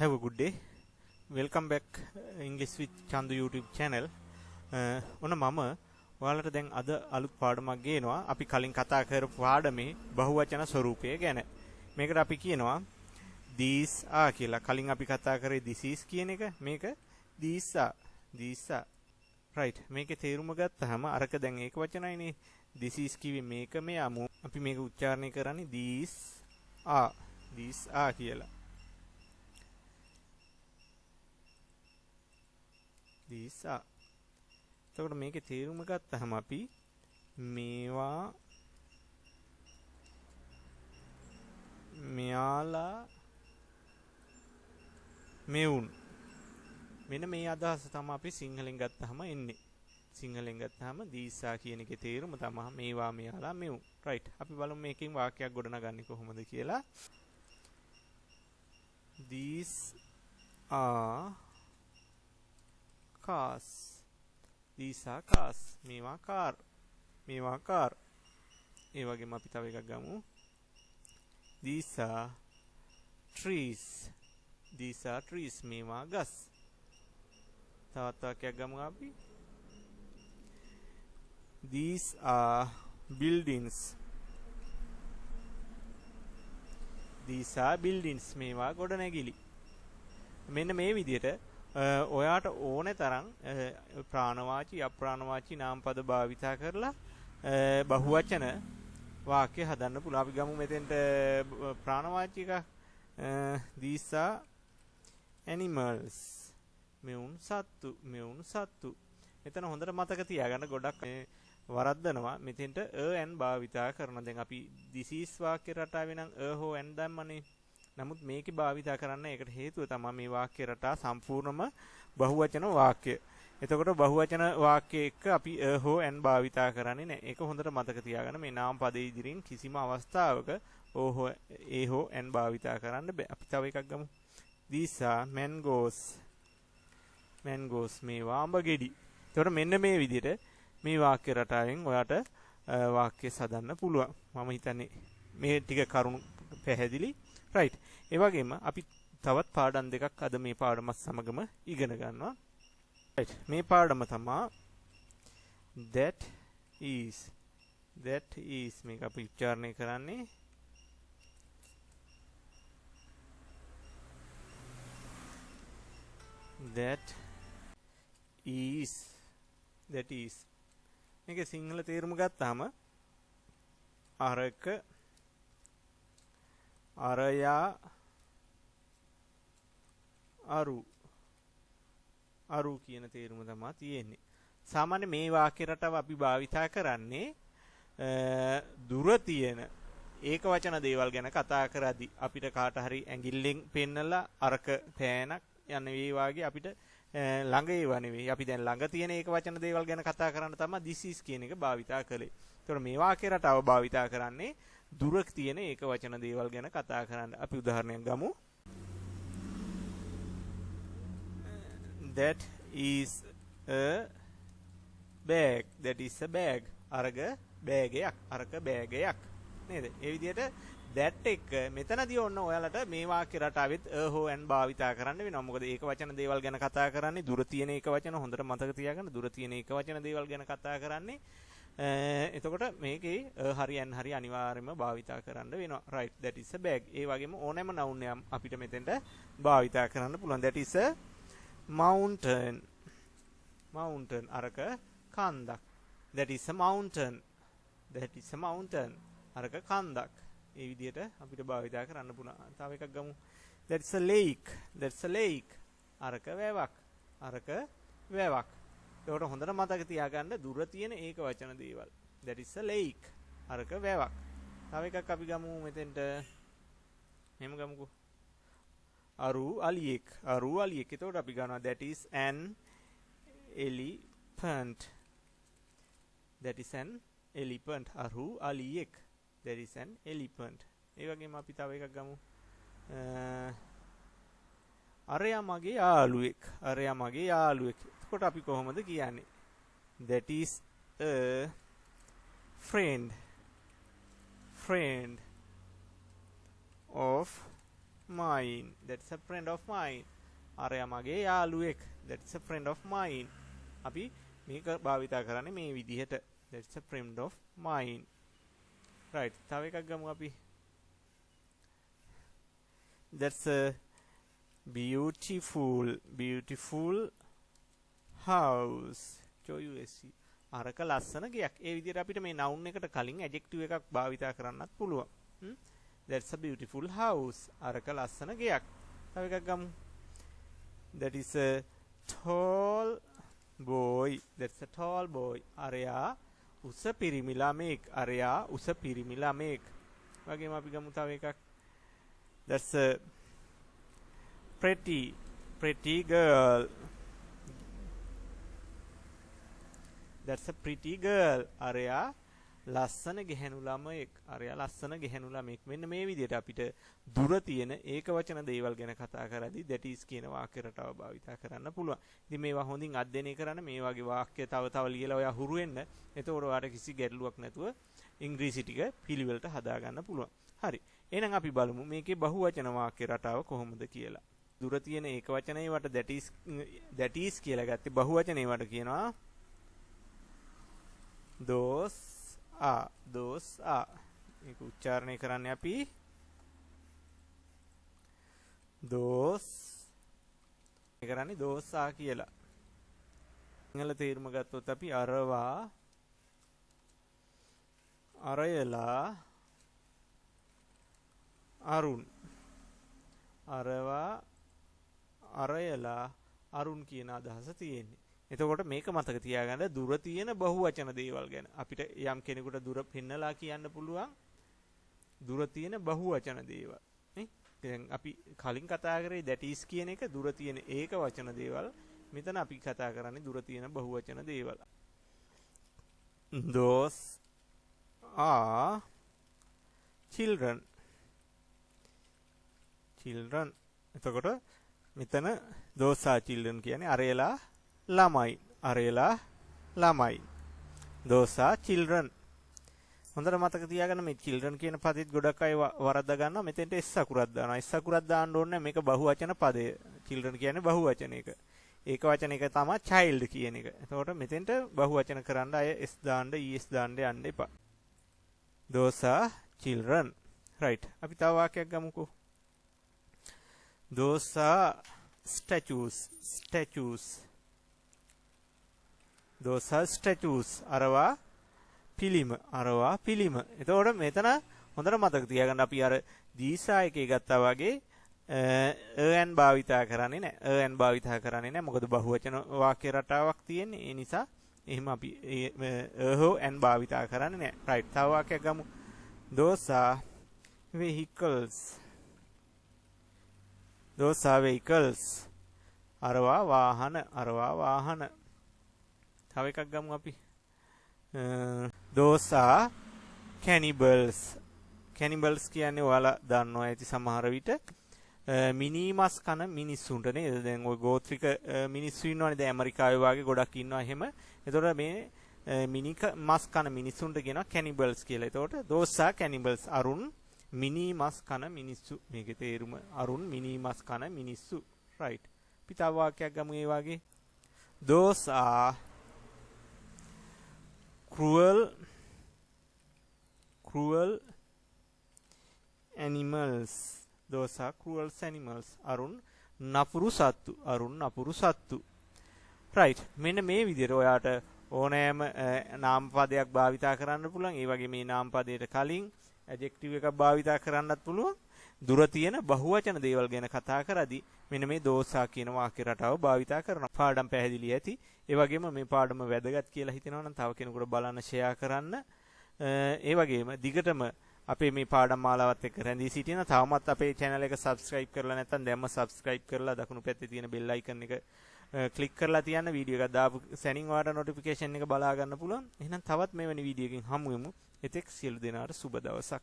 Have a good day. Welcome back English with Chandu YouTube channel. ඔන්න මම ඔයාලට දැන් අද අලුත් පාඩමක් ගේනවා. අපි කලින් කතා කරපු පාඩමේ බහුවචන ස්වරූපය ගැන. මේකට අපි කියනවා these are කියලා. කලින් අපි කතා කරේ this is කියන එක. මේක these are. Right. මේකේ තේරුම ගත්තාම අරක දැන් ඒක වචනයිනේ. this is කිව්වේ මේක මෙයාමු. අපි මේක උච්චාරණය කරන්නේ these are කියලා. these are. එතකොට මේකේ තේරුම ගත්තාම අපි මේවා මෙයාලා මෙවුන් මෙන්න මේ අදහස තමයි අපි සිංහලෙන් ගත්තාම එන්නේ. සිංහලෙන් ගත්තාම these are කියන එකේ තේරුම තමයි මේවා මෙයාලා මෙවුන්. right. අපි බලමු මේකෙන් වාක්‍යයක් ගොඩනගන්නේ කොහොමද කියලා. these are cars. these are cars. මේවා කාර්. ඒ වගේම අපි තව එකක් ගමු. these are trees. මේවා ගස්. තවත් වාක්‍යයක් ගමු අපි. these are buildings. මේවා ගොඩනැගිලි. මෙන්න මේ විදිහට ඔයාට ඕනේ තරම් ප්‍රාණවාචී අප්‍රාණවාචී නාමපද භාවිතා කරලා බහුවචන වාක්‍ය හදන්න පුළුවන්. අපි ගමු මෙතෙන්ට ප්‍රාණවාචී එක these are animals. මෙවුන් සත්තු. මෙතන හොඳට මතක තියාගන්න. ගොඩක් වරද්දනවා මෙතෙන්ට an භාවිතා කරන. දැන් අපි this is වාක්‍ය රටාවේ නම් හෝ an දැම්මනේ. නමුත් මේකේ භාවිතා කරන්න ඒකට හේතුව තමයි මේ වාක්‍ය රටා සම්පූර්ණම බහුවචන වාක්‍ය. එතකොට බහුවචන වාක්‍ය එක්ක අපි හෝ an භාවිතා කරන්නේ නැහැ. ඒක හොඳට මතක තියාගන්න. මේ නාම පදේ ඉදිරියෙන් කිසිම අවස්ථාවක හෝ an භාවිතා කරන්න බෑ. අපි තව එකක් ගමු. these are mangoes. මේවා අඹ ගෙඩි. එතකොට මෙන්න මේ විදිහට මේ වාක්‍ය රටාවෙන් ඔයාට වාක්‍ය සදන්න පුළුවන්. මම හිතන්නේ මේ ටික කරුණු පැහැදිලි. right. ඒ වගේම අපි තවත් පාඩම් දෙකක් අද මේ පාඩමත් සමගම ඉගෙන ගන්නවා. right. මේ පාඩම තමයි that is මේක අපි උච්චාරණය කරන්නේ that is. මේක සිංහල තේරුම ගත්තාම අරක අරයා අරු කියන තේරුම තමයි තියෙන්නේ. සාමාන්‍ය මේ වාක්‍ය රටාව අපි භාවිතා කරන්නේ දුර තියෙන ඒක වචන දේවල් ගැන කතා කරද්දී අපිට කාට හරි ඇඟිල්ලෙන් පෙන්නලා අරක පෑනක් යන වේ වාගේ අපිට ළඟ ඒවා නෙවෙයි. අපි දැන් ළඟ තියෙන ඒක වචන දේවල් ගැන කතා කරන්න තමයි this is කියන එක භාවිතා කළේ. ඒතකොට මේ වාක්‍ය රටාව භාවිතා කරන්නේ දුර තියෙන ඒක වචන දේවල් ගැන කතා කරන්න. අපි උදාහරණයක් ගමු. that is a bag. අරක බෑගයක් නේද? ඒ විදිහට that එක මෙතනදී ඔන්න ඔයාලට මේ වාක්‍ය රටාවෙත් හෝ an භාවිතා කරන්න වෙනවා. මොකද ඒක වචන දේවල් ගැන කතා කරන්නේ දුර තියෙන ඒක වචන. හොඳට මතක තියාගන්න. දුර තියෙන ඒක වචන දේවල් ගැන කතා කරන්නේ. එතකොට මේකේ හරි අනිවාර්යයෙන්ම භාවිතා කරන්න වෙනවා. right. that is a bag. ඒ වගේම ඕනෑම noun එකක් අපිට මෙතෙන්ට භාවිතා කරන්න පුළුවන්. that is a mountain. අරක කන්දක්. that is a mountain. අරක කන්දක්. ඒ විදිහට අපිට භාවිතා කරන්න පුළුවන්. තව එකක් ගමු. that's a lake. අරක වැවක්. ඒකට හොඳට මතක තියාගන්න දුර තියෙන ඒක වචන දේවල්. that is a lake. අරක වැවක්. තව එකක් අපි ගමු මෙතෙන්ට. මෙහෙම ගමුකෝ. අරු අලියෙක්. එතකොට අපි ගන්නවා that is an elephant. අරු අලියෙක්. that is an elephant. ඒ වගේම අපි තව එකක් ගමු. අරයා මගේ යාළුවෙක්. එතකොට අපි කොහොමද කියන්නේ? that is a friend of mine. That's a friend of mine. අරයා මගේ යාළුවෙක්. That's a friend of mine. අපි මේක භාවිතා කරන්නේ මේ විදිහට. That's a friend of mine. Right. තව එකක් ගමු අපි. That's a beautiful house. choice. අරක ලස්සන ගයක්. ඒ විදිහට අපිට මේ noun එකට කලින් adjective එකක් භාවිතා කරන්නත් පුළුවන්. That's a beautiful house. අරක ලස්සන ගයක්. තව එකක් ගමු. That is a tall boy. That's a tall boy. අරයා උස පිරිමි ළමෙක්. අරයා උස පිරිමි ළමෙක්. වගේම අපි ගමු තව එකක්. That's a pretty girl. That's a pretty girl. අරයා ලස්සන ගැහැණු ළමයෙක්. අරයා ලස්සන ගැහැණු ළමයෙක්. මෙන්න මේ විදිහට අපිට දුර තියෙන ඒක වචන දේවල් ගැන කතා කරද්දී that is කියන වාක්‍ය රටාව භාවිතා කරන්න පුළුවන්. ඉතින් මේවා හොඳින් අධ්‍යයනය කරන්න මේ වගේ වාක්‍ය තව ලියලා ඔයා හුරු වෙන්න. එතකොට ඔයාට කිසි ගැටලුවක් නැතුව ඉංග්‍රීසි ටික පිළිවෙලට හදා ගන්න පුළුවන්. හරි. එහෙනම් අපි බලමු මේකේ බහුවචන වාක්‍ය රටාව කොහොමද කියලා. දුර තියෙන ඒක වචනේ වට that is කියලා ගත්තේ බහුවචනේ වට කියනවා those are. මේක උච්චාරණය කරන්නේ අපි those කරන්නේ those are කියලා. සිංහල තේරුම ගත්තොත් අපි අරවා අරයලා අරුන් අරවා අරයලා අරුන් කියන අදහස තියෙන්නේ. එතකොට මේක මතක තියාගන්න දුර තියෙන බහුවචන දේවල් ගැන අපිට යම් කෙනෙකුට දුර පෙන්නලා කියන්න පුළුවන් දුර තියෙන බහුවචන දේවල් නේ. දැන් අපි කලින් කතා කරේ that is කියන එක දුර තියෙන ඒක වචන දේවල්. මෙතන අපි කතා කරන්නේ දුර තියෙන බහුවචන දේවල්. Those are children. එතකොට මෙතන those are children කියන්නේ අරයලා ළමයි. those are children. හොඳට මතක තියාගන්න මේ children කියන පදෙත් ගොඩක් අය වරද්දා ගන්නවා. මෙතෙන්ට s අකුරක් දානවා. s අකුරක් දාන්න ඕනේ මේක බහුවචන පදය. children කියන්නේ බහුවචන එක. ඒක වචන එක තමයි child කියන එක. එතකොට මෙතෙන්ට බහුවචන කරන්න අය s දාන්න es දාන්න යන්න එපා. those are children. right. අපි තව වාක්‍යයක් ගමුකෝ. those are statues. those are statues. අරවා පිළිම. එතකොට මෙතන හොඳට මතක තියාගන්න අපි අර දීසා එකේ ගත්තා වගේ an භාවිතා කරන්නේ නැහැ. මොකද බහුවචන වාක්‍ය රටාවක් තියෙන්නේ. ඒ නිසා එහෙම අපි හෝ an භාවිතා කරන්නේ නැහැ. right. තව වාක්‍යයක් ගමු. those are vehicles. අරවා වාහන. තව එකක් ගමු අපි. those are cannibals. කියන්නේ ඔයාලා දන්නවා ඇති සමහර විට මිනිමස් කන මිනිස්සුන්ට නේද? දැන් ඔය ගෝත්‍රික මිනිස්සු ඉන්නවනේ දැන් ඇමරිකාවේ වාගේ ගොඩක් ඉන්නවා එහෙම. එතකොට මේ මිනිමස් කන මිනිස්සුන්ට කියනවා cannibals කියලා. එතකොට those are cannibals. Arun minimus කන මිනිස්සු. මේකේ තේරුම අරුන් මිනිමස් කන මිනිස්සු. right. අපි තව වාක්‍යයක් ගමු ඒ වාගේ. those are cruel animals. those are cruel animals. අරුන් නපුරු සත්තු. right. මෙන්න මේ විදිහට ඔයාට ඕනෑම නාම පදයක් භාවිතා කරන්න පුළුවන්. ඒ වගේ මේ නාම පදයට කලින් adjective එකක් භාවිතා කරන්නත් පුළුවන්. දුර තියෙන බහුවචන දේවල් ගැන කතා කරද්දී මෙන්න මේ දෝසා කියන වාක්‍ය රටාව භාවිතා කරනවා. පාඩම් පැහැදිලි ඇති. ඒ වගේම මේ පාඩම වැදගත් කියලා හිතෙනවා නම් තව කෙනෙකුට බලන්න ෂෙයා කරන්න. ඒ වගේම දිගටම අපේ මේ පාඩම් මාලාවත් එක්ක රැඳී සිටින තවමත් අපේ channel එක subscribe කරලා නැත්නම් දැම්ම subscribe කරලා දකුණු පැත්තේ තියෙන bell icon එක click කරලා තියන්න. වීඩියෝ එකක් දාපු සැනින් ඔයාලට notification එක බලා ගන්න පුළුවන්. එහෙනම් තවත් මෙවැනි වීඩියෝ එකකින් හමු වෙමු. එතෙක් සියලු දෙනාට සුබ දවසක්.